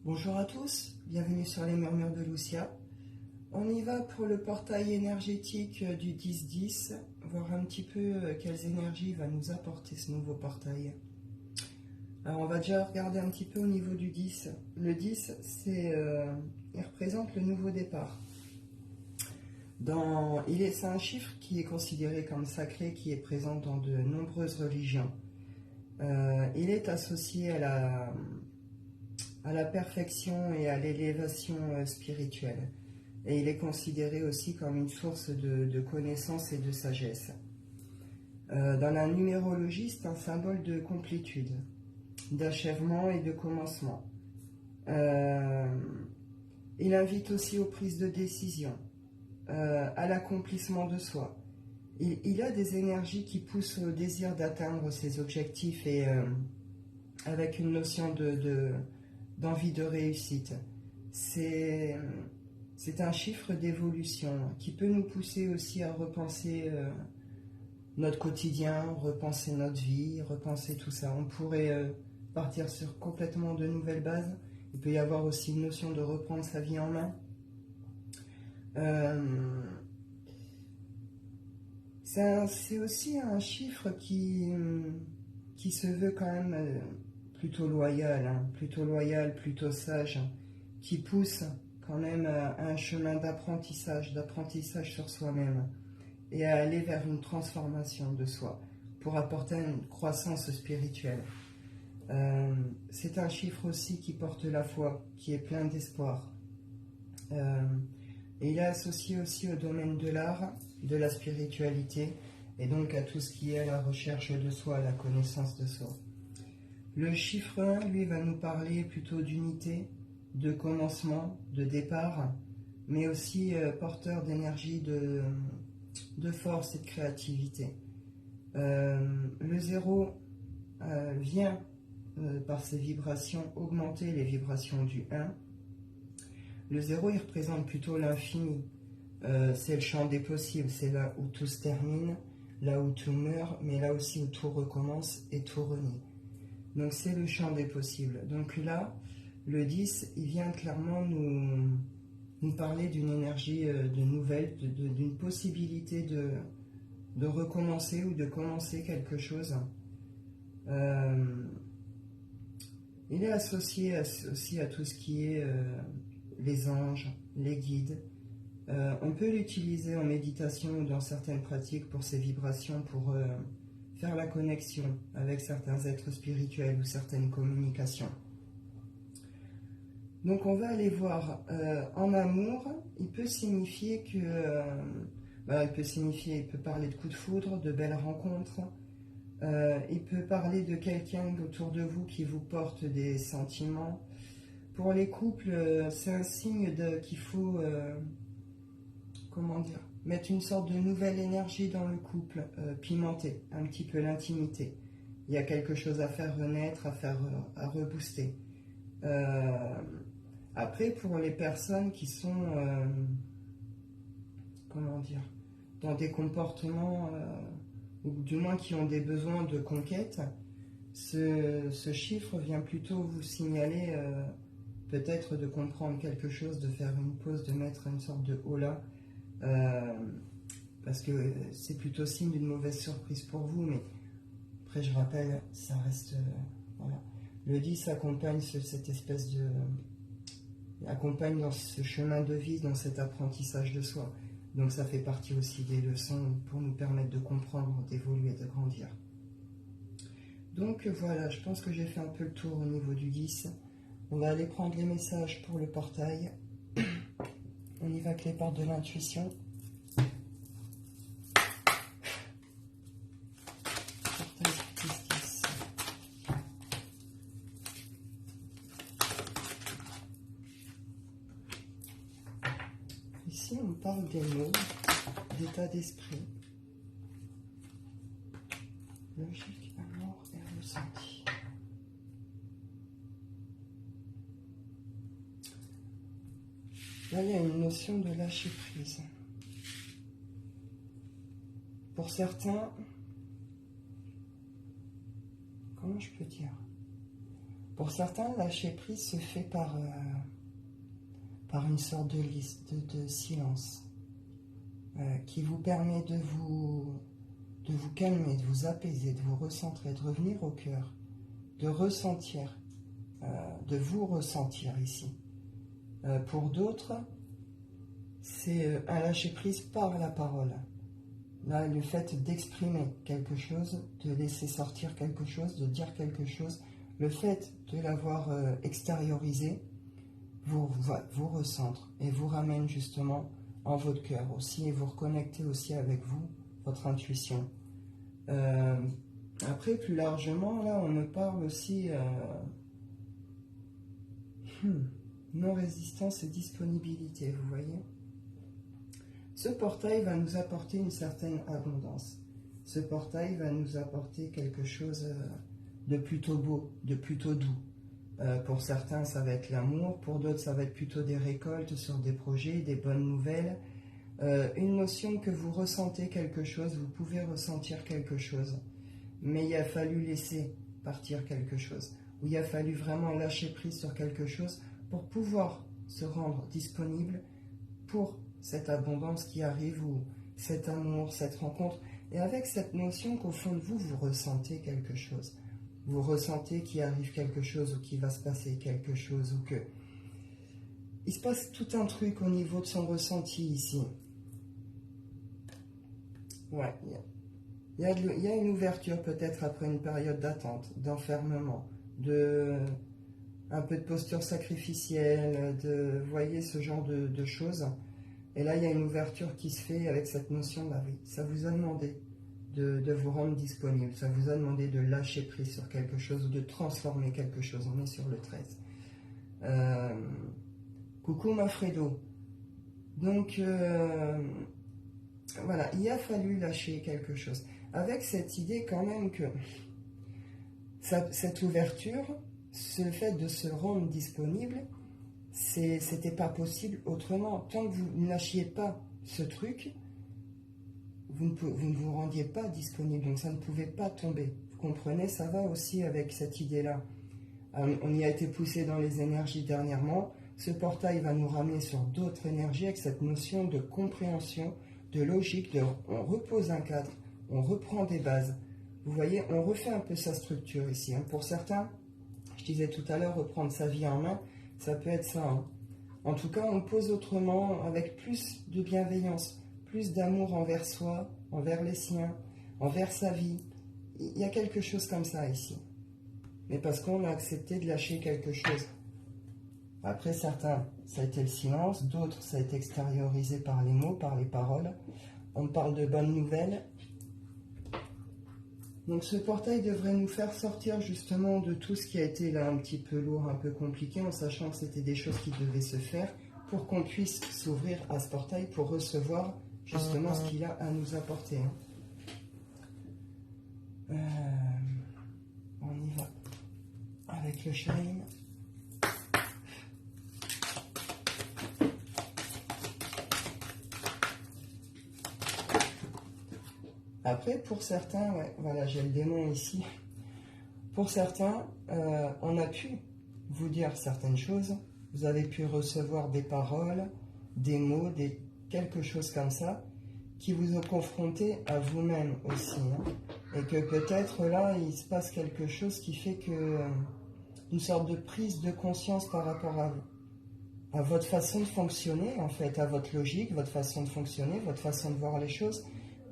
Bonjour à tous, bienvenue sur les murmures de Lucia. On y va pour le portail énergétique du 10-10, voir un petit peu quelles énergies va nous apporter ce nouveau portail. Alors on va déjà regarder un petit peu au niveau du 10. Le 10, il représente le nouveau départ. C'est un chiffre qui est considéré comme sacré, qui est présent dans de nombreuses religions. Il est associé à la perfection et à l'élévation spirituelle. Et il est considéré aussi comme une source de connaissance et de sagesse. Dans la numérologie, c'est un symbole de complétude, d'achèvement et de commencement. Il invite aussi aux prises de décision, à l'accomplissement de soi. Il a des énergies qui poussent au désir d'atteindre ses objectifs et avec une notion d'envie de réussite. C'est un chiffre d'évolution qui peut nous pousser aussi à repenser notre quotidien, repenser notre vie, repenser tout ça. On pourrait partir sur complètement de nouvelles bases. Il peut y avoir aussi une notion de reprendre sa vie en main. C'est aussi un chiffre qui se veut quand même plutôt loyal, plutôt sage, qui pousse quand même à un chemin d'apprentissage sur soi-même et à aller vers une transformation de soi pour apporter une croissance spirituelle. C'est un chiffre aussi qui porte la foi, qui est plein d'espoir. Et il est associé aussi au domaine de l'art, de la spiritualité, et donc à tout ce qui est la recherche de soi, la connaissance de soi. Le chiffre 1, lui, va nous parler plutôt d'unité, de commencement, de départ, mais aussi porteur d'énergie, de force et de créativité. Le 0 vient, par ses vibrations, augmenter les vibrations du 1. Le 0, il représente plutôt l'infini. C'est le champ des possibles, c'est là où tout se termine, là où tout meurt, mais là aussi où tout recommence et tout renaît. Donc c'est le champ des possibles. Donc là, le 10, il vient clairement nous parler d'une énergie de nouvelle, d'une possibilité de recommencer ou de commencer quelque chose. Il est associé aussi à tout ce qui est les anges, les guides. On peut l'utiliser en méditation ou dans certaines pratiques pour ses vibrations, pour faire la connexion avec certains êtres spirituels ou certaines communications. Donc on va aller voir en amour, il peut signifier il peut parler de coups de foudre, de belles rencontres. Il peut parler de quelqu'un autour de vous qui vous porte des sentiments. Pour les couples, c'est un signe qu'il faut, mettre une sorte de nouvelle énergie dans le couple, pimenter un petit peu l'intimité. Il y a quelque chose à faire renaître, à rebooster. Après, pour les personnes qui sont, dans des comportements, ou du moins qui ont des besoins de conquête, ce chiffre vient plutôt vous signaler peut-être de comprendre quelque chose, de faire une pause, de mettre une sorte de holà, parce que c'est plutôt signe d'une mauvaise surprise pour vous, mais après je rappelle, ça reste... voilà. Le 10 accompagne accompagne dans ce chemin de vie, dans cet apprentissage de soi. Donc ça fait partie aussi des leçons pour nous permettre de comprendre, d'évoluer, de grandir. Donc voilà, je pense que j'ai fait un peu le tour au niveau du 10. On va aller prendre les messages pour le portail. On y va avec les portes de l'intuition. Portail 10-10. Ici, on parle des mots, d'état d'esprit. Logique, amour et ressenti. Là, il y a une notion de lâcher prise. Pour certains, comment je peux dire? Pour certains, lâcher prise se fait par une sorte de silence qui vous permet de vous calmer, de vous apaiser, de vous recentrer, de revenir au cœur, de ressentir, de vous ressentir ici. Pour d'autres, c'est un lâcher prise par la parole. Là, le fait d'exprimer quelque chose, de laisser sortir quelque chose, de dire quelque chose, le fait de l'avoir extériorisé, vous recentre et vous ramène justement en votre cœur aussi, et vous reconnectez aussi avec vous, votre intuition. Après, plus largement, là, on me parle aussi non-résistance et disponibilité, vous voyez. Ce portail va nous apporter une certaine abondance. Ce portail va nous apporter quelque chose de plutôt beau, de plutôt doux. Pour certains, ça va être l'amour, pour d'autres, ça va être plutôt des récoltes sur des projets, des bonnes nouvelles. Une notion que vous ressentez quelque chose, vous pouvez ressentir quelque chose, mais il a fallu laisser partir quelque chose, ou il a fallu vraiment lâcher prise sur quelque chose pour pouvoir se rendre disponible pour cette abondance qui arrive, ou cet amour, cette rencontre, et avec cette notion qu'au fond de vous, vous ressentez quelque chose. Vous ressentez qu'il arrive quelque chose, ou qu'il va se passer quelque chose, ou que... Il se passe tout un truc au niveau de son ressenti ici. Ouais, il y a une ouverture peut-être après une période d'attente, d'enfermement, un peu de posture sacrificielle, vous voyez, ce genre de choses. Et là, il y a une ouverture qui se fait avec cette notion, bah oui, ça vous a demandé de vous rendre disponible, ça vous a demandé de lâcher prise sur quelque chose, ou de transformer quelque chose. On est sur le 13. Coucou Mafredo. Donc, voilà, il a fallu lâcher quelque chose. Avec cette idée quand même que cette ouverture, ce fait de se rendre disponible, c'était pas possible autrement. Tant que vous ne lâchiez pas ce truc, vous ne vous rendiez pas disponible, donc ça ne pouvait pas tomber. Vous comprenez, ça va aussi avec cette idée-là. On y a été poussé dans les énergies dernièrement. Ce portail va nous ramener sur d'autres énergies avec cette notion de compréhension, de logique, on repose un cadre, on reprend des bases. Vous voyez, on refait un peu sa structure ici. Pour certains, je disais tout à l'heure, reprendre sa vie en main, ça peut être ça. En tout cas, on pose autrement, avec plus de bienveillance, plus d'amour envers soi, envers les siens, envers sa vie. Il y a quelque chose comme ça ici. Mais parce qu'on a accepté de lâcher quelque chose. Après, certains, ça a été le silence, d'autres, ça a été extériorisé par les mots, par les paroles. On parle de bonnes nouvelles. Donc ce portail devrait nous faire sortir justement de tout ce qui a été là un petit peu lourd, un peu compliqué, en sachant que c'était des choses qui devaient se faire pour qu'on puisse s'ouvrir à ce portail pour recevoir justement ce qu'il a à nous apporter. On y va avec le shine. Après, pour certains, ouais, voilà, j'ai le démon ici. Pour certains, on a pu vous dire certaines choses. Vous avez pu recevoir des paroles, des mots, quelque chose comme ça, qui vous ont confronté à vous-même aussi. Et que peut-être là, il se passe quelque chose qui fait que une sorte de prise de conscience par rapport à votre façon de fonctionner, en fait, à votre logique, votre façon de fonctionner, votre façon de voir les choses.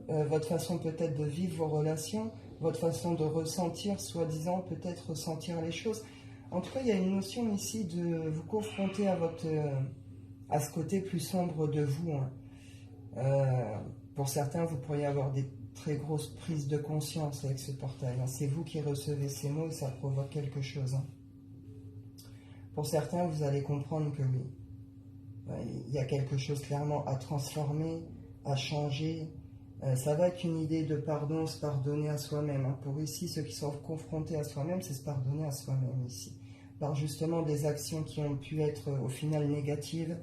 Votre façon peut-être de vivre vos relations, votre façon de ressentir, soi-disant peut-être ressentir les choses. En tout cas, il y a une notion ici de vous confronter à ce côté plus sombre de vous. Pour certains, vous pourriez avoir des très grosses prises de conscience avec ce portail. C'est vous qui recevez ces mots et ça provoque quelque chose. Pour certains, vous allez comprendre que oui, il y a quelque chose clairement à transformer, à changer. Ça va être une idée de pardon, se pardonner à soi-même. Pour ici, ceux qui sont confrontés à soi-même, c'est se pardonner à soi-même ici. Par justement des actions qui ont pu être au final négatives,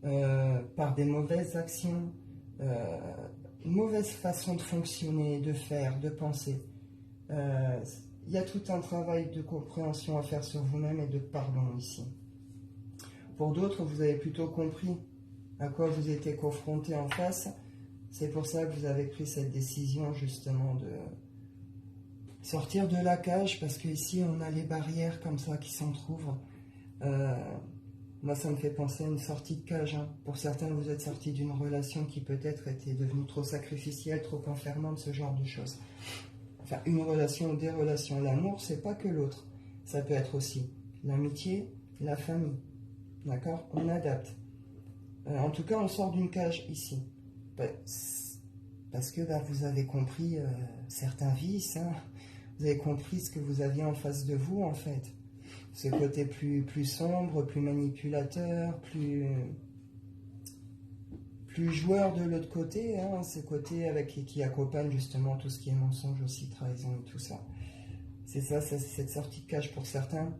par des mauvaises actions, une mauvaise façon de fonctionner, de faire, de penser. Il il y a tout un travail de compréhension à faire sur vous-même et de pardon ici. Pour d'autres, vous avez plutôt compris à quoi vous étiez confronté en face. C'est pour ça que vous avez pris cette décision justement de sortir de la cage, parce qu'ici on a les barrières comme ça qui s'entr'ouvrent. Moi ça me fait penser à une sortie de cage. Hein. Pour certains, vous êtes sortis d'une relation qui peut-être était devenue trop sacrificielle, trop enfermante, ce genre de choses. Enfin, une relation ou des relations. L'amour, c'est pas que l'autre. Ça peut être aussi l'amitié, la famille. D'accord? On adapte. En tout cas, on sort d'une cage ici. Parce que vous avez compris certains vices. Hein. Vous avez compris ce que vous aviez en face de vous, en fait. Ce côté plus sombre, plus manipulateur, plus joueur de l'autre côté, hein, ce côté qui accompagne justement tout ce qui est mensonge aussi, trahison et tout ça. C'est ça, cette sortie de cage pour certains.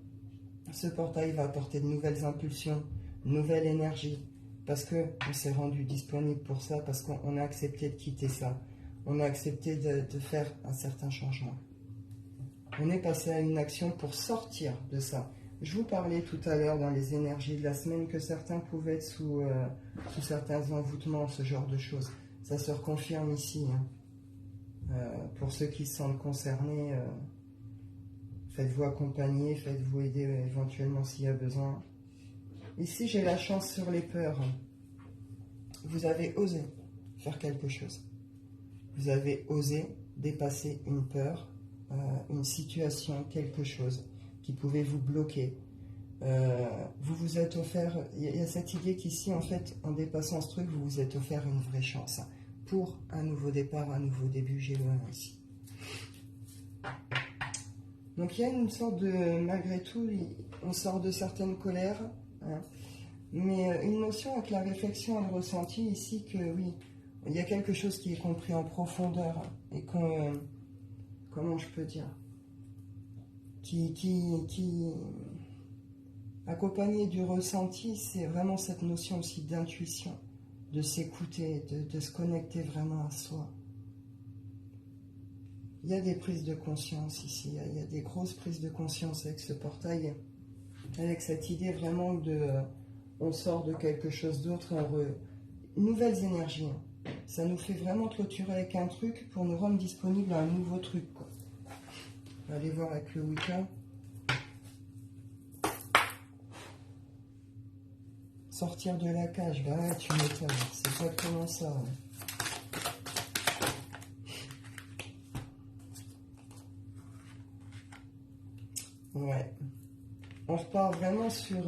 Ce portail va apporter de nouvelles impulsions, de nouvelles énergies, parce qu'on s'est rendu disponible pour ça, parce qu'on a accepté de quitter ça. On a accepté de faire un certain changement. On est passé à une action pour sortir de ça. Je vous parlais tout à l'heure dans les énergies de la semaine que certains pouvaient être sous certains envoûtements, ce genre de choses. Ça se reconfirme ici. Hein. Pour ceux qui se sentent concernés, faites-vous accompagner, faites-vous aider éventuellement s'il y a besoin. Ici, j'ai la chance sur les peurs. Vous avez osé faire quelque chose. Vous avez osé dépasser une peur, une situation, quelque chose qui pouvait vous bloquer. Vous vous êtes offert, il y a cette idée qu'ici, en fait, en dépassant ce truc, vous vous êtes offert une vraie chance pour un nouveau départ, un nouveau début. J'ai le 1 ici. Donc il y a une sorte de, malgré tout, on sort de certaines colères, hein, mais une notion avec la réflexion et le ressenti ici que oui, il y a quelque chose qui est compris en profondeur et qu'on, comment je peux dire, qui accompagné du ressenti, c'est vraiment cette notion aussi d'intuition, de s'écouter, de se connecter vraiment à soi. Il y a des prises de conscience ici, il y a des grosses prises de conscience avec ce portail, avec cette idée vraiment de on sort de quelque chose d'autre, nouvelles énergies. Ça nous fait vraiment clôturer avec un truc pour nous rendre disponibles à un nouveau truc, quoi. On va aller voir avec le Wicca. Sortir de la cage, bah ouais, tu m'étonnes, c'est exactement ça. Ouais. On repart vraiment sur...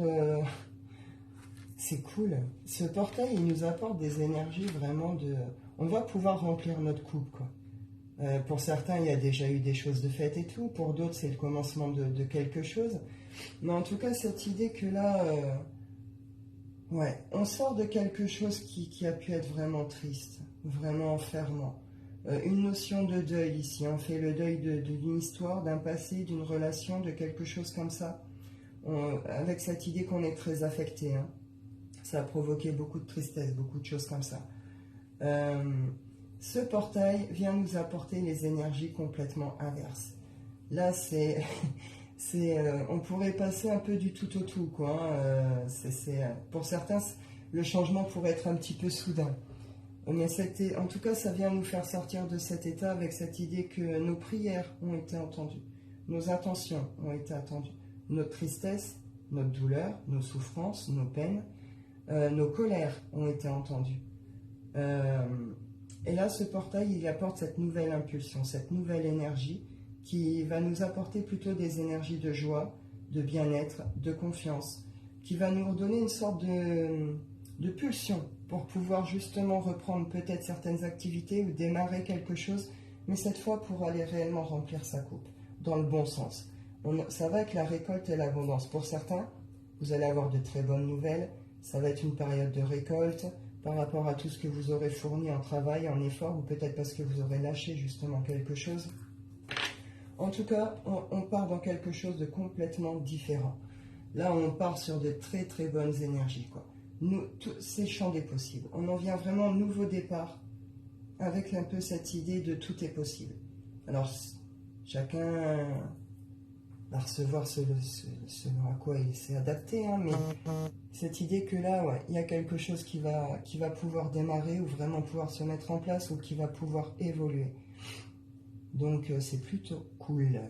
C'est cool. Ce portail, il nous apporte des énergies vraiment de... On va pouvoir remplir notre coupe, quoi. Pour certains, il y a déjà eu des choses de faites et tout. Pour d'autres, c'est le commencement de quelque chose. Mais en tout cas, cette idée que là... ouais, on sort de quelque chose qui a pu être vraiment triste, vraiment enfermant. Une notion de deuil ici. On fait le deuil d'une histoire, d'un passé, d'une relation, de quelque chose comme ça. Avec cette idée qu'on est très affecté. Hein. Ça a provoqué beaucoup de tristesse, beaucoup de choses comme ça. Ce portail vient nous apporter les énergies complètement inverses. Là, c'est... on pourrait passer un peu du tout au tout, quoi. Hein. Pour certains, le changement pourrait être un petit peu soudain. Mais en tout cas, ça vient nous faire sortir de cet état avec cette idée que nos prières ont été entendues, nos intentions ont été entendues, notre tristesse, notre douleur, nos souffrances, nos peines, nos colères ont été entendues. Et là, ce portail, il apporte cette nouvelle impulsion, cette nouvelle énergie qui va nous apporter plutôt des énergies de joie, de bien-être, de confiance, qui va nous redonner une sorte de pulsion pour pouvoir justement reprendre peut-être certaines activités ou démarrer quelque chose, mais cette fois pour aller réellement remplir sa coupe, dans le bon sens. Ça va avec la récolte et l'abondance. Pour certains, vous allez avoir de très bonnes nouvelles, ça va être une période de récolte par rapport à tout ce que vous aurez fourni en travail, en effort, ou peut-être parce que vous aurez lâché justement quelque chose. En tout cas, on part dans quelque chose de complètement différent. Là, on part sur de très très bonnes énergies, quoi. C'est le champ des possibles. On en vient vraiment au nouveau départ avec un peu cette idée de tout est possible. Alors, chacun recevoir ce à quoi il s'est adapté, hein, mais cette idée que là, ouais, il y a quelque chose qui va pouvoir démarrer ou vraiment pouvoir se mettre en place ou qui va pouvoir évoluer. Donc c'est plutôt cool.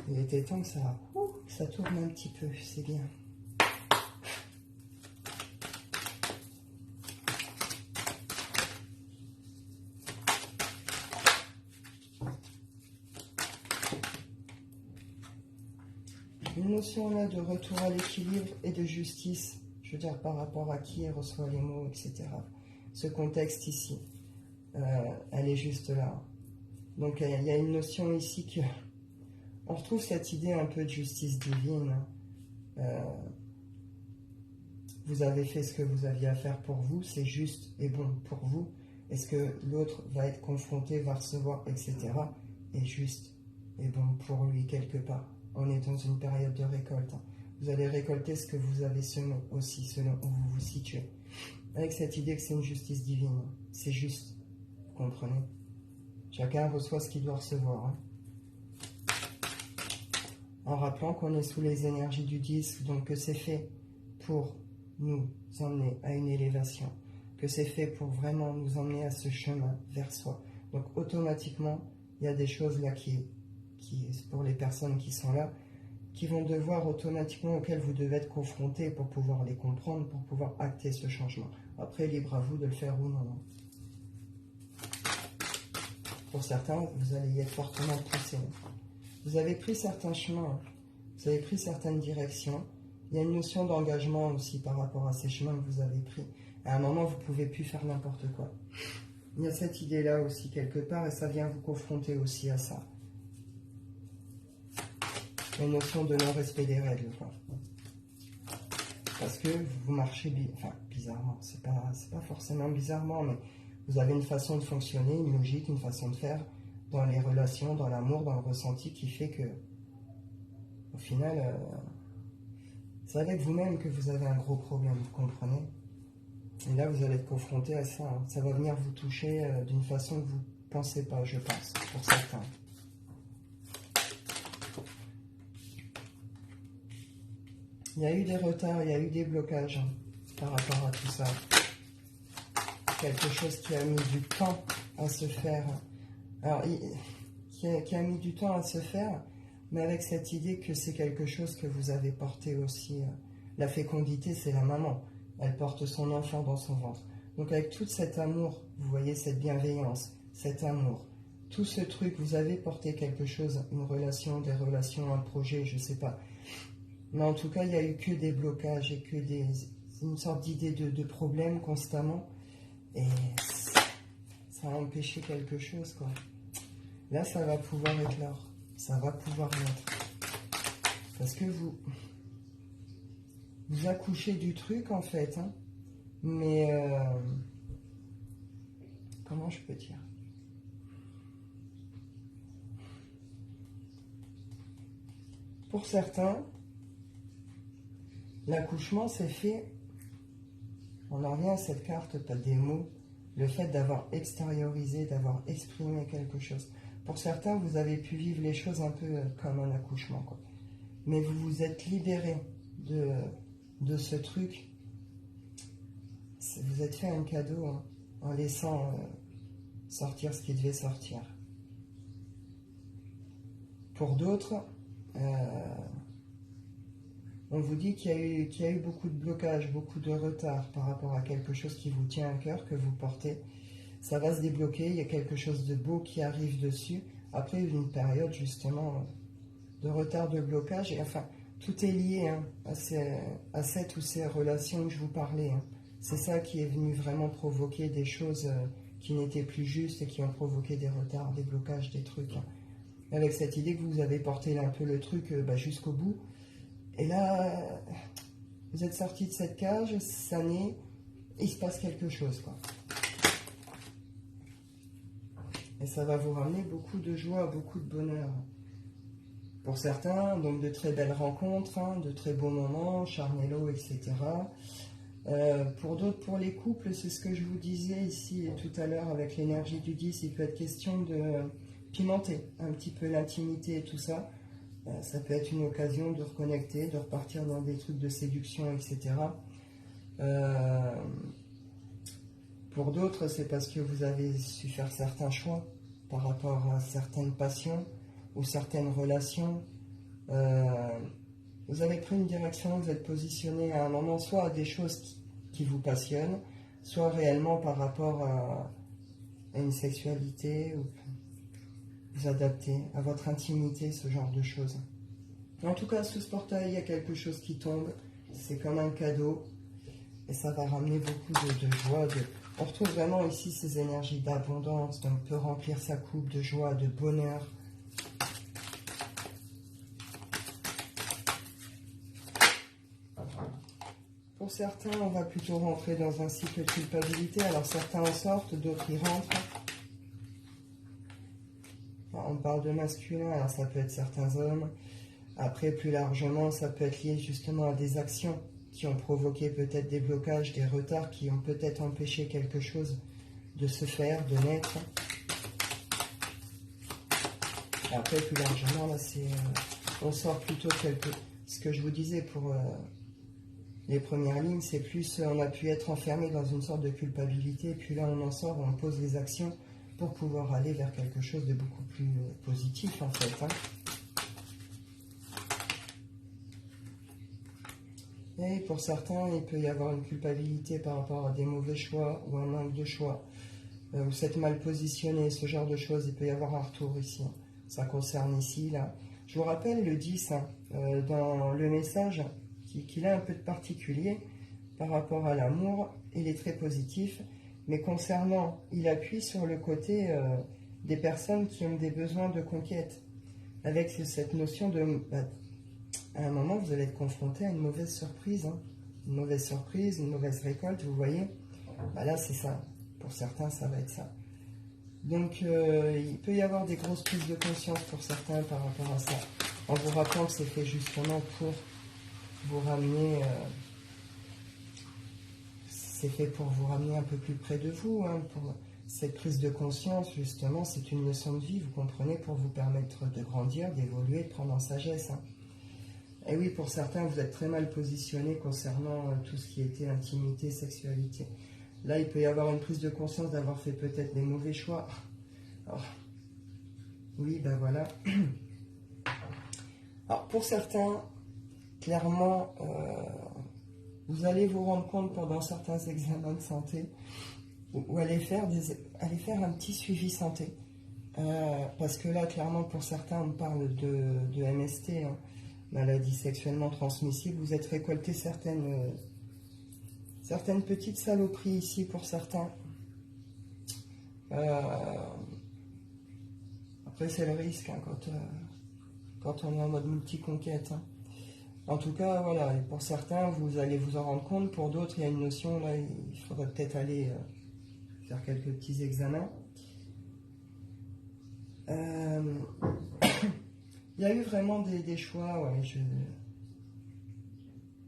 Il était temps que ça tourne un petit peu, c'est bien. Une notion là de retour à l'équilibre et de justice, je veux dire par rapport à qui reçoit les mots, etc. Ce contexte ici, elle est juste là. Donc il y a une notion ici que on retrouve cette idée un peu de justice divine. Vous avez fait ce que vous aviez à faire pour vous, c'est juste et bon pour vous. Est-ce que l'autre va être confronté, va recevoir, etc. est juste et bon pour lui quelque part. On est dans une période de récolte. Vous allez récolter ce que vous avez semé aussi, selon où vous vous situez. Avec cette idée que c'est une justice divine. C'est juste. Vous comprenez? Chacun reçoit ce qu'il doit recevoir. Hein. En rappelant qu'on est sous les énergies du disque, donc que c'est fait pour nous emmener à une élévation. Que c'est fait pour vraiment nous emmener à ce chemin vers soi. Donc automatiquement, il y a des choses là qui pour les personnes qui sont là, qui vont devoir automatiquement, auxquelles vous devez être confrontés pour pouvoir les comprendre, pour pouvoir acter ce changement. Après, libre à vous de le faire ou non. Pour certains, vous allez y être fortement poussés. Vous avez pris certains chemins, vous avez pris certaines directions. Il y a une notion d'engagement aussi par rapport à ces chemins que vous avez pris. À un moment, vous ne pouvez plus faire n'importe quoi. Il y a cette idée-là aussi quelque part et ça vient vous confronter aussi à ça. Une notion de non-respect des règles, quoi. Parce que vous marchez bizarrement, c'est pas forcément bizarrement, mais vous avez une façon de fonctionner, une logique, une façon de faire dans les relations, dans l'amour, dans le ressenti qui fait que, au final, c'est avec vous-même que vous avez un gros problème, vous comprenez? Et là, vous allez être confronté à ça. Hein. Ça va venir vous toucher d'une façon que vous ne pensez pas, je pense, pour certains. Il y a eu des retards, il y a eu des blocages hein, par rapport à tout ça. Quelque chose qui a mis du temps à se faire. Alors, qui a mis du temps à se faire, mais avec cette idée que c'est quelque chose que vous avez porté aussi. La fécondité, c'est la maman. Elle porte son enfant dans son ventre. Donc avec tout cet amour, vous voyez cette bienveillance, cet amour, tout ce truc, vous avez porté quelque chose, une relation, des relations, un projet, je ne sais pas. Mais en tout cas, il n'y a eu que des blocages et que une sorte d'idée de problème constamment. Et ça a empêché quelque chose, quoi. Là, ça va pouvoir éclore. Ça va pouvoir naître. Parce que vous accouchez du truc, en fait. Hein. Mais, comment je peux dire? Pour certains, l'accouchement s'est fait, on en revient à cette carte, pas des mots, le fait d'avoir extériorisé, d'avoir exprimé quelque chose. Pour certains, vous avez pu vivre les choses un peu comme un accouchement, quoi. Mais vous vous êtes libéré de ce truc. Vous êtes fait un cadeau hein, en laissant sortir ce qui devait sortir. Pour d'autres, on vous dit qu'il y a eu beaucoup de blocages, beaucoup de retard par rapport à quelque chose qui vous tient à cœur, que vous portez. Ça va se débloquer, il y a quelque chose de beau qui arrive dessus. Après une période justement de retard, de blocage, et enfin, tout est lié hein, à cette ou ces relations que je vous parlais. Hein. C'est ça qui est venu vraiment provoquer des choses qui n'étaient plus justes et qui ont provoqué des retards, des blocages, des trucs. Hein. Avec cette idée que vous avez porté un peu le truc jusqu'au bout. Et là, vous êtes sorti de cette cage, ça naît, il se passe quelque chose, quoi. Et ça va vous ramener beaucoup de joie, beaucoup de bonheur. Pour certains, donc de très belles rencontres, hein, de très beaux moments, charnello, etc. Pour d'autres, pour les couples, c'est ce que je vous disais ici tout à l'heure avec l'énergie du 10, il peut être question pimenter un petit peu l'intimité et tout ça. Ça peut être une occasion de reconnecter, de repartir dans des trucs de séduction, etc. Pour d'autres, c'est parce que vous avez su faire certains choix par rapport à certaines passions ou certaines relations. Vous avez pris une direction, vous êtes positionné à un moment, soit à des choses qui vous passionnent, soit réellement par rapport à une sexualité, ou vous adapter à votre intimité, ce genre de choses. En tout cas, sous ce portail, il y a quelque chose qui tombe, c'est comme un cadeau, et ça va ramener beaucoup de joie. On retrouve vraiment ici ces énergies d'abondance, donc on peut remplir sa coupe de joie, de bonheur. Pour certains, on va plutôt rentrer dans un cycle de culpabilité. Alors certains en sortent, d'autres y rentrent. On parle de masculin, alors ça peut être certains hommes. Après, plus largement, ça peut être lié justement à des actions qui ont provoqué peut-être des blocages, des retards, qui ont peut-être empêché quelque chose de se faire, de naître. Et après, plus largement, là, on sort plutôt ce que je vous disais pour les premières lignes, c'est plus on a pu être enfermé dans une sorte de culpabilité, et puis là, on en sort, on pose les actions pour pouvoir aller vers quelque chose de beaucoup plus positif, en fait. Et pour certains, il peut y avoir une culpabilité par rapport à des mauvais choix ou un manque de choix. Vous êtes mal positionné, ce genre de choses, il peut y avoir un retour ici. Ça concerne ici, là. Je vous rappelle le 10, dans le message, qu'il a un peu de particulier par rapport à l'amour. Il est très positif, mais concernant, il appuie sur le côté des personnes qui ont des besoins de conquête. Avec cette notion de... à un moment, vous allez être confronté à une mauvaise surprise. Une mauvaise surprise, une mauvaise récolte, vous voyez. Là, c'est ça. Pour certains, ça va être ça. Donc, il peut y avoir des grosses prises de conscience pour certains par rapport à ça. En vous rappelant que c'est fait justement pour vous ramener... c'est fait pour vous ramener un peu plus près de vous. Pour cette prise de conscience, justement, c'est une leçon de vie, vous comprenez, pour vous permettre de grandir, d'évoluer, de prendre en sagesse. Et oui, pour certains, vous êtes très mal positionné concernant tout ce qui était intimité, sexualité. Là, il peut y avoir une prise de conscience d'avoir fait peut-être des mauvais choix. Alors, oui, ben voilà. Alors, pour certains, clairement, vous allez vous rendre compte pendant certains examens de santé ou aller faire un petit suivi santé. Parce que là, clairement, pour certains, on parle de MST, maladie sexuellement transmissible. Vous êtes récolté certaines petites saloperies ici pour certains. Après, c'est le risque quand on est en mode multi-conquête. En tout cas, voilà, et pour certains, vous allez vous en rendre compte. Pour d'autres, il y a une notion, là, il faudrait peut-être aller faire quelques petits examens. Il y a eu vraiment des choix, ouais,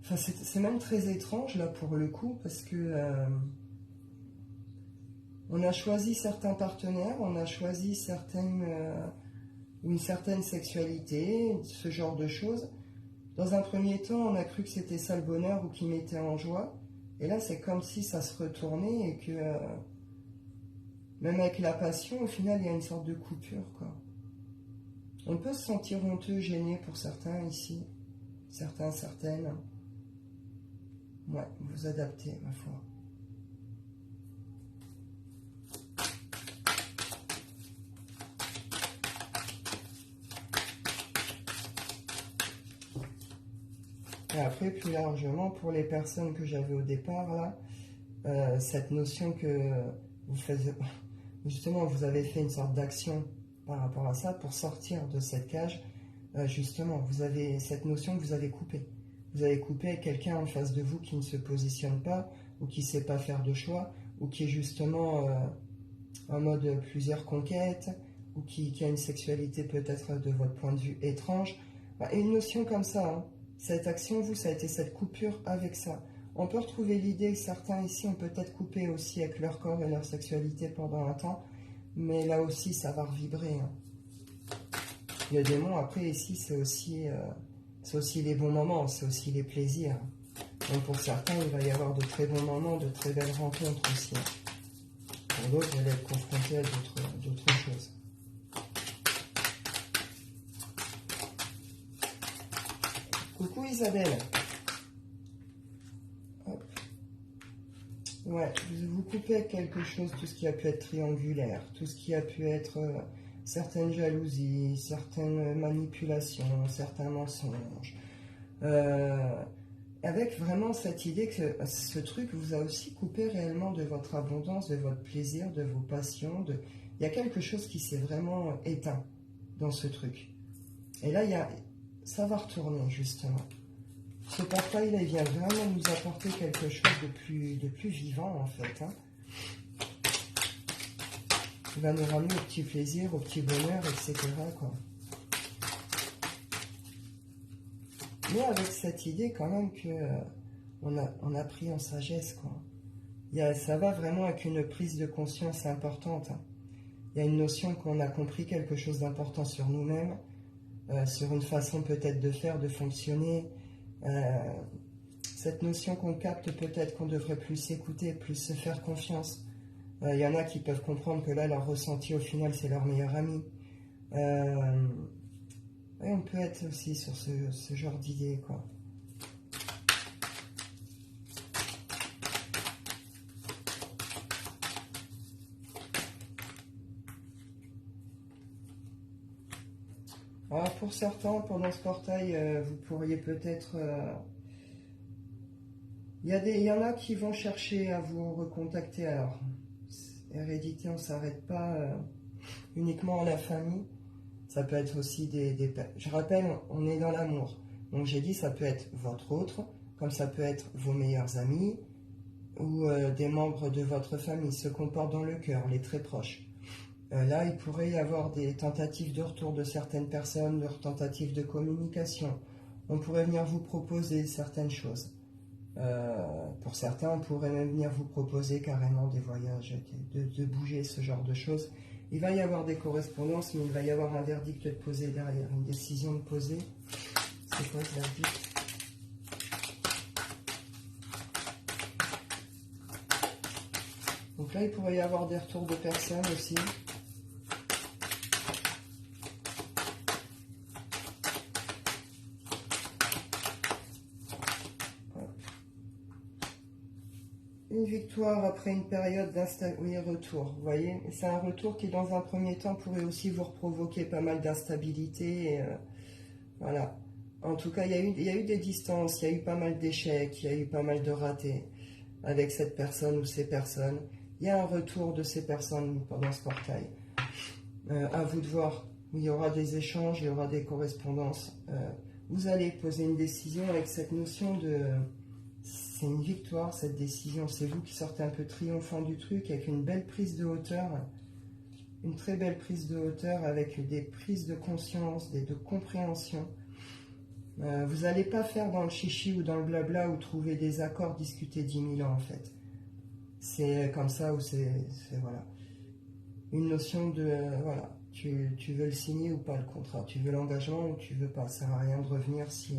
enfin, c'est même très étrange, là, pour le coup, parce que on a choisi certains partenaires, on a choisi une certaine sexualité, ce genre de choses. Dans un premier temps, on a cru que c'était ça le bonheur ou qui mettait en joie. Et là, c'est comme si ça se retournait et que, même avec la passion, au final, il y a une sorte de coupure, quoi. On peut se sentir honteux, gêné pour certains ici. Certains, certaines. Ouais, vous adaptez, ma foi. Et après, plus largement, pour les personnes que j'avais au départ, là, cette notion que vous faites, justement, vous avez fait une sorte d'action par rapport à ça pour sortir de cette cage. Justement, vous avez cette notion que vous avez coupée. Vous avez coupé quelqu'un en face de vous qui ne se positionne pas ou qui ne sait pas faire de choix ou qui est justement en mode plusieurs conquêtes ou qui a une sexualité peut-être de votre point de vue étrange. Et une notion comme ça, cette action, vous, ça a été cette coupure avec ça. On peut retrouver l'idée que certains ici ont peut-être coupé aussi avec leur corps et leur sexualité pendant un temps, mais là aussi, ça va revibrer. Le démon, après, ici, c'est aussi les bons moments, c'est aussi les plaisirs. Donc pour certains, il va y avoir de très bons moments, de très belles rencontres aussi. Pour d'autres, vous allez être confrontés à d'autres choses. Coucou Isabelle. Hop. Ouais, vous coupez avec quelque chose, tout ce qui a pu être triangulaire, tout ce qui a pu être certaines jalousies, certaines manipulations, certains mensonges. Avec vraiment cette idée que ce truc vous a aussi coupé réellement de votre abondance, de votre plaisir, de vos passions. Il y a quelque chose qui s'est vraiment éteint dans ce truc. Et là, ça va retourner justement. Ce portail, là, il vient vraiment nous apporter quelque chose de plus vivant en fait. Hein. Il va nous ramener au petit plaisir, au petit bonheur, etc. quoi. Mais avec cette idée quand même que on a pris en sagesse, quoi. Ça va vraiment avec une prise de conscience importante. Hein. Il y a une notion qu'on a compris quelque chose d'important sur nous-mêmes, sur une façon peut-être de faire, de fonctionner. Cette notion qu'on capte peut-être qu'on devrait plus s'écouter, plus se faire confiance. Il y en a qui peuvent comprendre que là, leur ressenti au final, c'est leur meilleur ami. Et on peut être aussi sur ce genre d'idée, quoi. Alors pour certains, pendant ce portail, vous pourriez peut-être... Il y en a qui vont chercher à vous recontacter. Alors, hérédité, on ne s'arrête pas uniquement à la famille. Ça peut être aussi Je rappelle, on est dans l'amour. Donc j'ai dit, ça peut être votre autre, comme ça peut être vos meilleurs amis, ou des membres de votre famille, ceux qu'on porte dans le cœur, les très proches. Là, il pourrait y avoir des tentatives de retour de certaines personnes, leurs tentatives de communication. On pourrait venir vous proposer certaines choses. Pour certains, on pourrait même venir vous proposer carrément des voyages, de bouger, ce genre de choses. Il va y avoir des correspondances, mais il va y avoir un verdict de poser derrière, une décision de poser. C'est quoi ce verdict? Donc là, il pourrait y avoir des retours de personnes aussi. Une victoire après une période retour, vous voyez. C'est un retour qui, dans un premier temps, pourrait aussi vous provoquer pas mal d'instabilité. Voilà. En tout cas, il y a eu des distances, il y a eu pas mal d'échecs, il y a eu pas mal de ratés avec cette personne ou ces personnes. Il y a un retour de ces personnes pendant ce portail. À vous de voir. Il y aura des échanges, il y aura des correspondances. Vous allez poser une décision avec cette notion de... C'est une victoire, cette décision. C'est vous qui sortez un peu triomphant du truc, avec une belle prise de hauteur. Une très belle prise de hauteur, avec des prises de conscience, de compréhension. Vous n'allez pas faire dans le chichi ou dans le blabla ou trouver des accords, discuter 10 000 ans, en fait. C'est comme ça, ou c'est voilà. Une notion de... voilà. Tu veux le signer ou pas, le contrat. Tu veux l'engagement ou tu veux pas. Ça ne sert à rien de revenir si...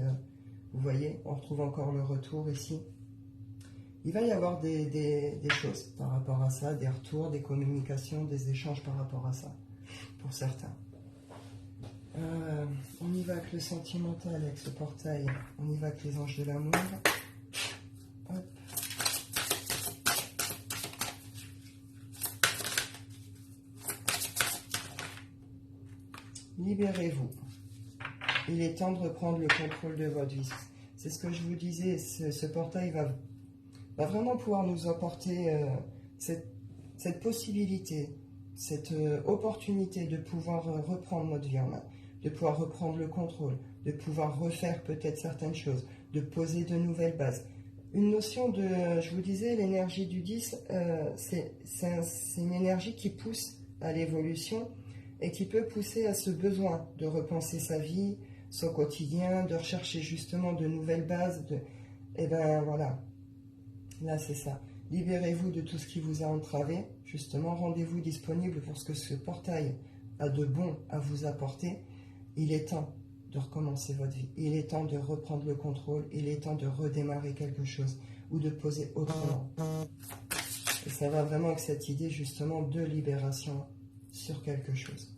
vous voyez, on retrouve encore le retour ici. Il va y avoir des choses par rapport à ça, des retours, des communications, des échanges par rapport à ça, pour certains. On y va avec le sentimental, avec ce portail. On y va avec les anges de l'amour. Hop. Libérez-vous. Il est temps de reprendre le contrôle de votre vie. C'est ce que je vous disais, ce portail va vraiment pouvoir nous apporter cette possibilité, cette opportunité de pouvoir reprendre notre vie en main, de pouvoir reprendre le contrôle, de pouvoir refaire peut-être certaines choses, de poser de nouvelles bases. Une notion de, je vous disais, l'énergie du 10, c'est une énergie qui pousse à l'évolution et qui peut pousser à ce besoin de repenser sa vie, son quotidien, de rechercher justement de nouvelles bases. Et ben voilà, là c'est ça. Libérez-vous de tout ce qui vous a entravé. Justement, rendez-vous disponible pour ce que ce portail a de bon à vous apporter. il est temps de recommencer votre vie. Il est temps de reprendre le contrôle. Il est temps de redémarrer quelque chose ou de poser autrement. Et ça va vraiment avec cette idée justement de libération sur quelque chose.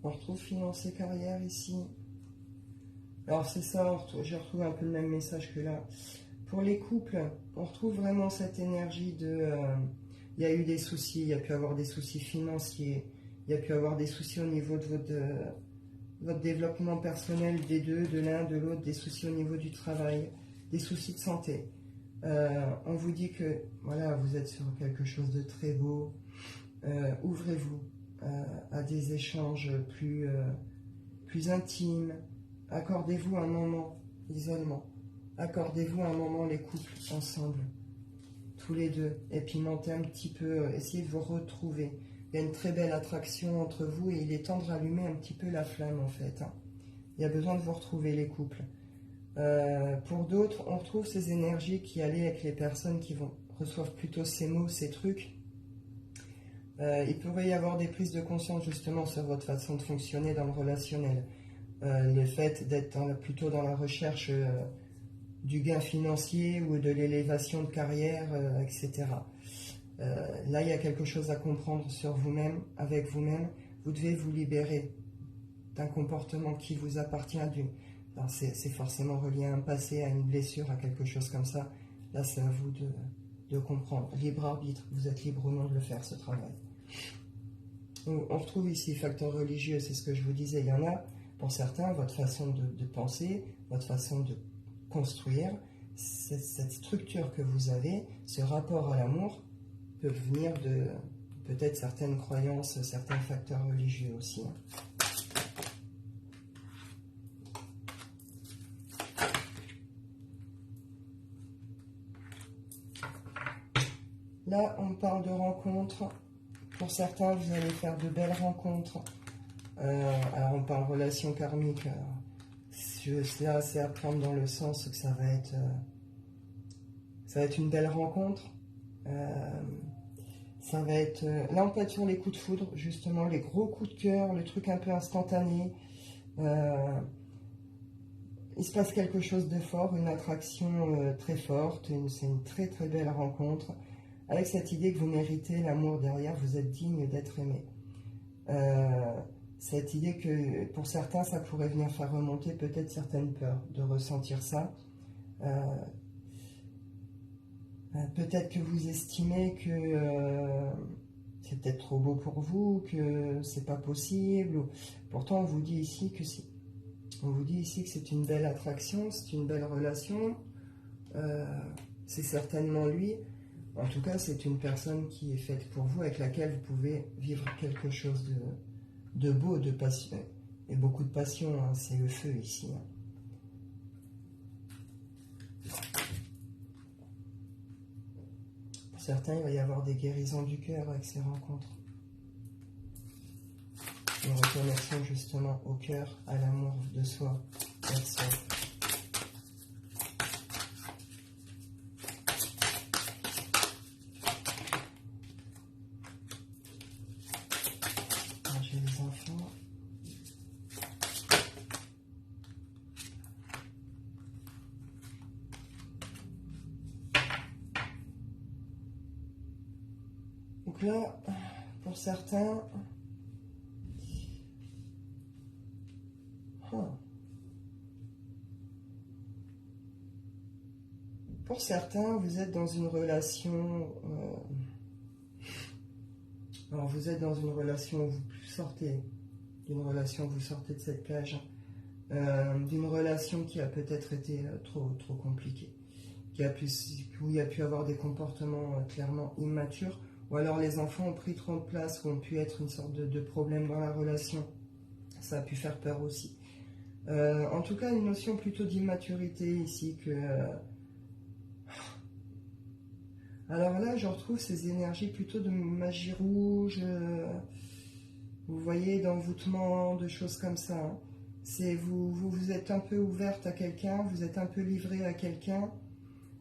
On retrouve finances et carrière ici. Alors c'est ça, j'ai retrouvé un peu le même message que là. Pour les couples, on retrouve vraiment cette énergie de... il y a eu des soucis, il y a pu avoir des soucis financiers, il y a pu avoir des soucis au niveau de votre développement personnel des deux, de l'un, de l'autre, des soucis au niveau du travail, des soucis de santé. On vous dit que voilà, vous êtes sur quelque chose de très beau. Ouvrez-vous à des échanges plus intimes. Accordez-vous un moment d'isolement. Accordez-vous un moment les couples ensemble, tous les deux. Et pimentez un petit peu, essayez de vous retrouver. Il y a une très belle attraction entre vous et il est temps de rallumer un petit peu la flamme en fait. Il y a besoin de vous retrouver les couples. Pour d'autres, on retrouve ces énergies qui allaient avec les personnes qui reçoivent plutôt ces mots, ces trucs. Il pourrait y avoir des prises de conscience justement sur votre façon de fonctionner dans le relationnel. Le fait d'être plutôt dans la recherche du gain financier ou de l'élévation de carrière, etc. Là, il y a quelque chose à comprendre sur vous-même, avec vous-même. Vous devez vous libérer d'un comportement qui vous appartient. C'est forcément relié à un passé, à une blessure, à quelque chose comme ça. Là, c'est à vous de comprendre. Libre arbitre, vous êtes libre ou non de le faire, ce travail. On retrouve ici facteur religieux, c'est ce que je vous disais, il y en a. Pour certains, votre façon de penser, votre façon de construire, cette structure que vous avez, ce rapport à l'amour, peut venir de peut-être certaines croyances, certains facteurs religieux aussi. Là, on parle de rencontres. Pour certains, vous allez faire de belles rencontres. Alors, on parle relation karmique. Là, c'est à prendre dans le sens que ça va être une belle rencontre. Ça va être... Là, on peut être sur les coups de foudre, justement, les gros coups de cœur, le truc un peu instantané. Il se passe quelque chose de fort, une attraction très forte. C'est une très très belle rencontre. Avec cette idée que vous méritez l'amour derrière, vous êtes digne d'être aimé. Cette idée que pour certains, ça pourrait venir faire remonter peut-être certaines peurs de ressentir ça. Peut-être que vous estimez que c'est peut-être trop beau pour vous, que c'est pas possible. Pourtant, on vous dit ici que si. On vous dit ici que c'est une belle attraction, c'est une belle relation. C'est certainement lui. En tout cas, c'est une personne qui est faite pour vous, avec laquelle vous pouvez vivre quelque chose de beau, de passion. Et beaucoup de passion, hein, c'est le feu ici. Hein. Pour certains, il va y avoir des guérisons du cœur avec ces rencontres. Une reconnexion justement au cœur, à l'amour de soi, vers soi. J'ai les enfants. Donc là, pour certains... Pour certains, vous êtes dans une relation... Alors, vous êtes dans une relation où vous sortez d'une relation, vous sortez de cette cage, d'une relation qui a peut-être été trop compliquée, où il y a pu avoir des comportements clairement immatures, ou alors les enfants ont pris trop de place, ou ont pu être une sorte de problème dans la relation. Ça a pu faire peur aussi. En tout cas, une notion plutôt d'immaturité ici que... Alors là, je retrouve ces énergies plutôt de magie rouge, vous voyez, d'envoûtement, de choses comme ça. Hein. Vous êtes un peu ouverte à quelqu'un, vous êtes un peu livré à quelqu'un,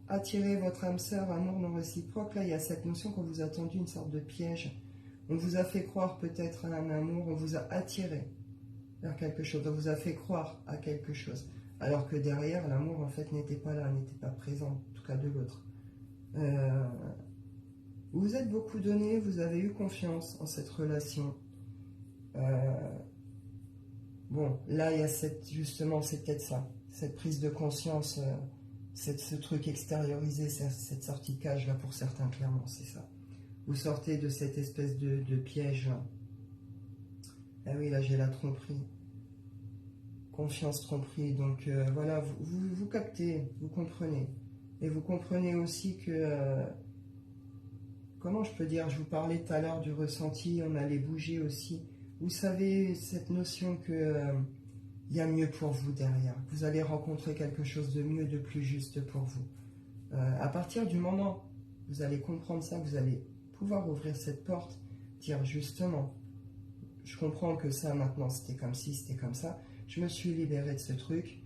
attirez votre âme sœur, amour non réciproque. Là, il y a cette notion qu'on vous a tendu une sorte de piège. On vous a fait croire peut-être à un amour, on vous a attiré vers quelque chose, on vous a fait croire à quelque chose. Alors que derrière, l'amour, en fait, n'était pas là, n'était pas présent, en tout cas de l'autre. Vous vous êtes beaucoup donné, vous avez eu confiance en cette relation. Bon, là, il y a justement, c'est peut-être ça, cette prise de conscience, ce truc extériorisé, cette sortie de cage, là, pour certains, clairement, c'est ça. Vous sortez de cette espèce de piège, là. Ah oui, là, j'ai la tromperie. Confiance, tromperie. Donc, voilà, vous captez, vous comprenez. Et vous comprenez aussi que... comment je peux dire, je vous parlais tout à l'heure du ressenti, on allait bouger aussi. Vous savez, cette notion que y a mieux pour vous derrière. Vous allez rencontrer quelque chose de mieux, de plus juste pour vous. À partir du moment où vous allez comprendre ça, vous allez pouvoir ouvrir cette porte, dire justement, je comprends que ça maintenant c'était comme ci, c'était comme ça, je me suis libéré de ce truc,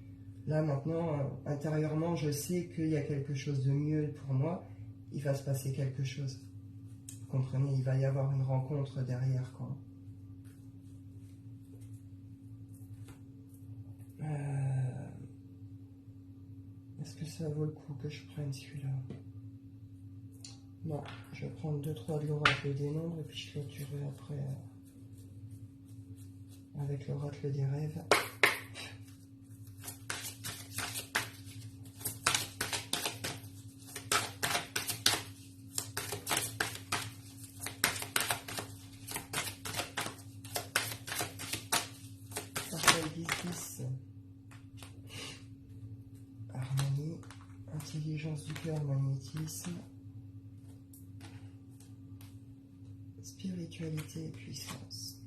là maintenant intérieurement je sais qu'il y a quelque chose de mieux pour moi, il va se passer quelque chose. Vous comprenez, il va y avoir une rencontre derrière quoi. Est-ce que ça vaut le coup que je prenne celui-là? Non, je vais prendre 2-3 de l'oracle des nombres et puis je clôturerai après avec l'oracle des rêves. Parfait, 10-10. Harmonie, intelligence du cœur, magnétisme. Spiritualité et puissance.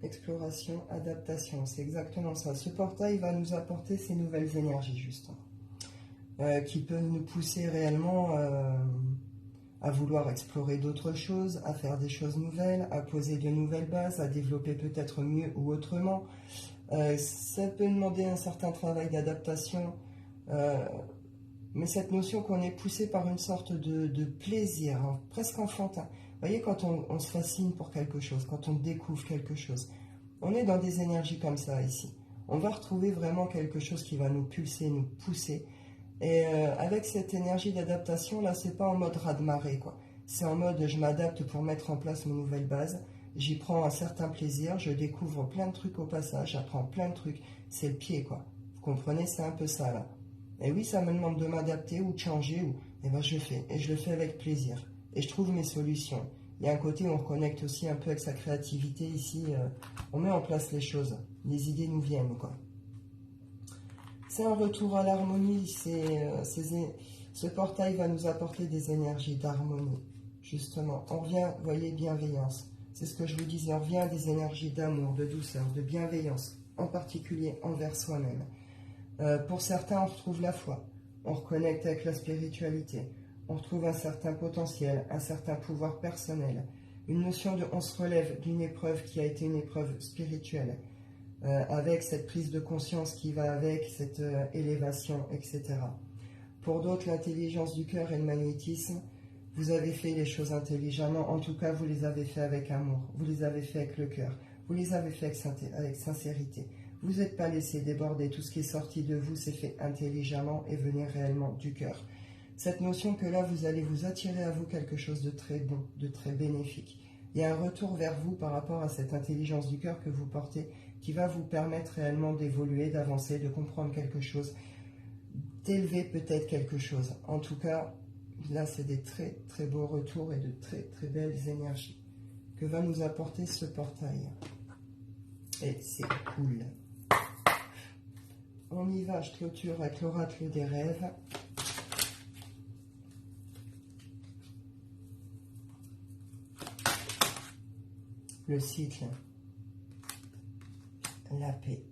Exploration, adaptation, c'est exactement ça. Ce portail va nous apporter ces nouvelles énergies, justement, qui peuvent nous pousser réellement à vouloir explorer d'autres choses, à faire des choses nouvelles, à poser de nouvelles bases, à développer peut-être mieux ou autrement. Ça peut demander un certain travail d'adaptation, mais cette notion qu'on est poussé par une sorte de plaisir, hein, presque enfantin. Vous voyez, quand on se fascine pour quelque chose, quand on découvre quelque chose, on est dans des énergies comme ça ici. On va retrouver vraiment quelque chose qui va nous pulser, nous pousser. Et avec cette énergie d'adaptation, là, c'est pas en mode raz-de-marée, quoi. C'est en mode je m'adapte pour mettre en place mes nouvelles bases. J'y prends un certain plaisir, je découvre plein de trucs au passage, j'apprends plein de trucs. C'est le pied, quoi. Vous comprenez, c'est un peu ça, là. Et oui, ça me demande de m'adapter ou de changer, et ben je le fais. Et je le fais avec plaisir. Et je trouve mes solutions. Il y a un côté où on reconnecte aussi un peu avec sa créativité ici. On met en place les choses. Les idées nous viennent, quoi. C'est un retour à l'harmonie. Ce portail va nous apporter des énergies d'harmonie. Justement, on revient, vous voyez, bienveillance. C'est ce que je vous disais, on revient à des énergies d'amour, de douceur, de bienveillance, en particulier envers soi-même. Pour certains, on retrouve la foi, on reconnecte avec la spiritualité, on retrouve un certain potentiel, un certain pouvoir personnel, une notion de on se relève d'une épreuve qui a été une épreuve spirituelle, avec cette prise de conscience qui va avec, cette élévation, etc. Pour d'autres, l'intelligence du cœur et le magnétisme, vous avez fait les choses intelligemment, en tout cas vous les avez fait avec amour, vous les avez fait avec le cœur, vous les avez fait avec sincérité. Vous n'êtes pas laissé déborder, tout ce qui est sorti de vous s'est fait intelligemment et venir réellement du cœur. Cette notion que là, vous allez vous attirer à vous quelque chose de très bon, de très bénéfique. Il y a un retour vers vous par rapport à cette intelligence du cœur que vous portez qui va vous permettre réellement d'évoluer, d'avancer, de comprendre quelque chose, d'élever peut-être quelque chose. En tout cas, là, c'est des très très beaux retours et de très très belles énergies que va nous apporter ce portail. Et c'est cool. On y va, je clôture avec l'oracle des rêves. Le cycle. La paix.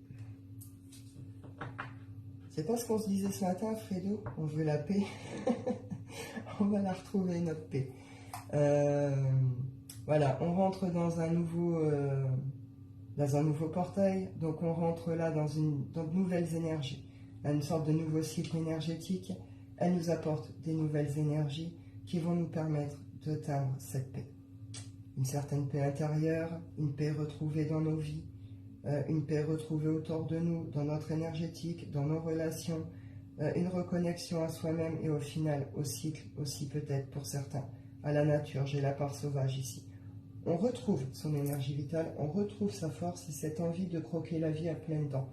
C'est pas ce qu'on se disait ce matin, Fredo? On veut la paix. On va la retrouver, notre paix. Voilà, on rentre dans un nouveau dans un nouveau portail. Donc on rentre là dans de nouvelles énergies, une sorte de nouveau cycle énergétique. Elle nous apporte des nouvelles énergies qui vont nous permettre d'atteindre cette paix. Une certaine paix intérieure, une paix retrouvée dans nos vies, une paix retrouvée autour de nous, dans notre énergétique, dans nos relations, une reconnexion à soi-même et au final au cycle aussi peut-être pour certains, à la nature. J'ai la part sauvage ici. On retrouve son énergie vitale, on retrouve sa force et cette envie de croquer la vie à pleines dents.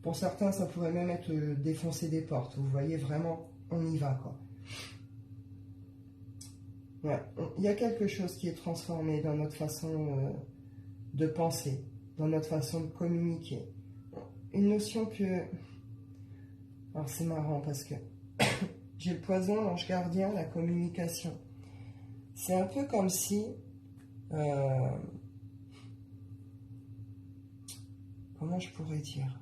Pour certains, ça pourrait même être défoncer des portes. Vous voyez, vraiment, on y va, quoi. Ouais, il y a quelque chose qui est transformé dans notre façon de penser, dans notre façon de communiquer. Une notion que... Alors c'est marrant parce que j'ai le poison, l'ange gardien, la communication. C'est un peu comme si... comment je pourrais dire,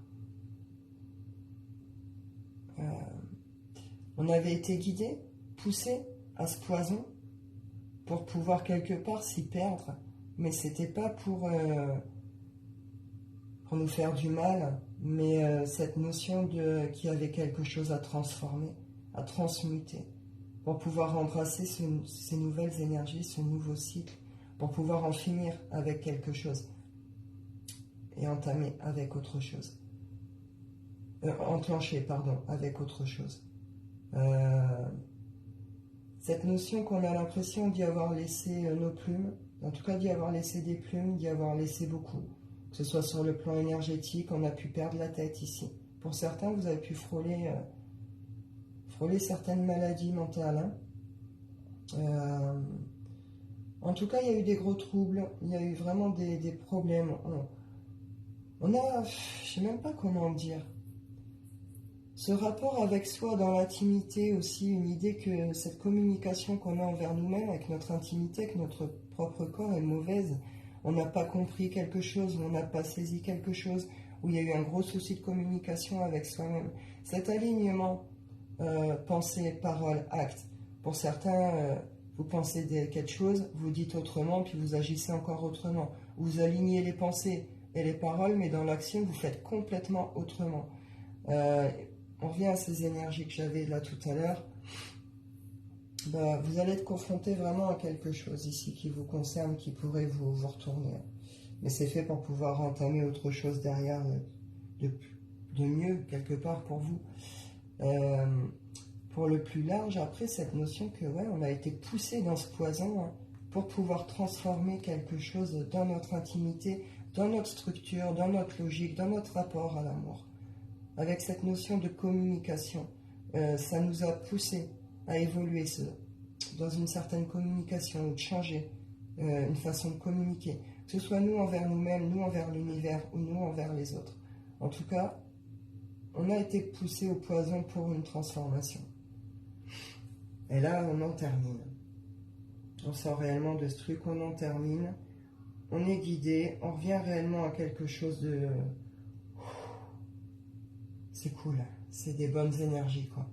on avait été guidé, poussé à ce poison pour pouvoir quelque part s'y perdre, mais c'était pas pour nous faire du mal, mais cette notion qu'il y avait quelque chose à transformer, à transmuter, pour pouvoir embrasser ces nouvelles énergies, ce nouveau cycle, pour pouvoir en finir avec quelque chose et entamer avec autre chose. Enclencher, pardon, avec autre chose. Cette notion qu'on a l'impression d'y avoir laissé nos plumes, en tout cas d'y avoir laissé des plumes, d'y avoir laissé beaucoup. Que ce soit sur le plan énergétique, on a pu perdre la tête ici. Pour certains, vous avez pu frôler certaines maladies mentales. En tout cas, il y a eu des gros troubles, il y a eu vraiment des problèmes. On a, je sais même pas comment dire, ce rapport avec soi dans l'intimité aussi, une idée que cette communication qu'on a envers nous-mêmes, avec notre intimité, avec notre propre corps est mauvaise. On n'a pas compris quelque chose, on n'a pas saisi quelque chose, où il y a eu un gros souci de communication avec soi-même. Cet alignement, pensée, parole, acte. Pour certains, vous pensez quelque chose, vous dites autrement, puis vous agissez encore autrement. Vous alignez les pensées et les paroles, mais dans l'action, vous faites complètement autrement. On revient à ces énergies que j'avais là tout à l'heure. Vous allez être confronté vraiment à quelque chose ici qui vous concerne, qui pourrait vous retourner. Mais c'est fait pour pouvoir entamer autre chose derrière, de mieux, quelque part pour vous. Pour le plus large, après cette notion que ouais, on a été poussé dans ce poison pour pouvoir transformer quelque chose dans notre intimité, dans notre structure, dans notre logique, dans notre rapport à l'amour. Avec cette notion de communication, ça nous a poussé à évoluer dans une certaine communication, ou de changer une façon de communiquer, que ce soit nous envers nous-mêmes, nous envers l'univers, ou nous envers les autres. En tout cas, on a été poussé au poison pour une transformation. Et là, on en termine. On sort réellement de ce truc, on en termine. On est guidé, on revient réellement à quelque chose de... C'est cool, c'est des bonnes énergies, quoi.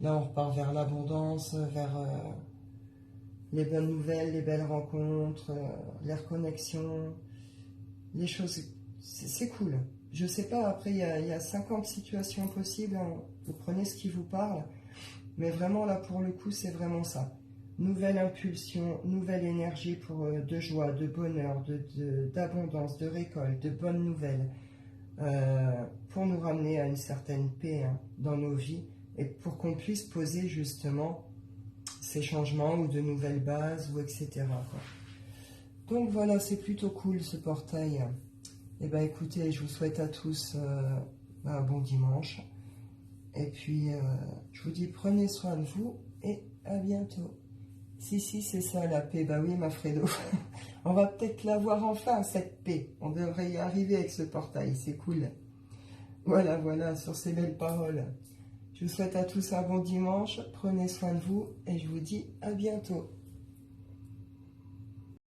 Là, on repart vers l'abondance, vers les bonnes nouvelles, les belles rencontres, les reconnexions, les choses... C'est cool. Je sais pas, après, il y a 50 situations possibles, hein. Vous prenez ce qui vous parle, mais vraiment, là, pour le coup, c'est vraiment ça. Nouvelle impulsion, nouvelle énergie de joie, de bonheur, d'abondance, de récolte, de bonnes nouvelles, pour nous ramener à une certaine paix dans nos vies et pour qu'on puisse poser justement ces changements ou de nouvelles bases ou etc. quoi. Donc voilà, c'est plutôt cool ce portail. Et ben écoutez, je vous souhaite à tous un bon dimanche. Et puis je vous dis prenez soin de vous et à bientôt. Si, c'est ça la paix. Bah oui, ma Fredo. On va peut-être l'avoir enfin, cette paix. On devrait y arriver avec ce portail, c'est cool. Voilà, sur ces belles paroles. Je vous souhaite à tous un bon dimanche. Prenez soin de vous et je vous dis à bientôt.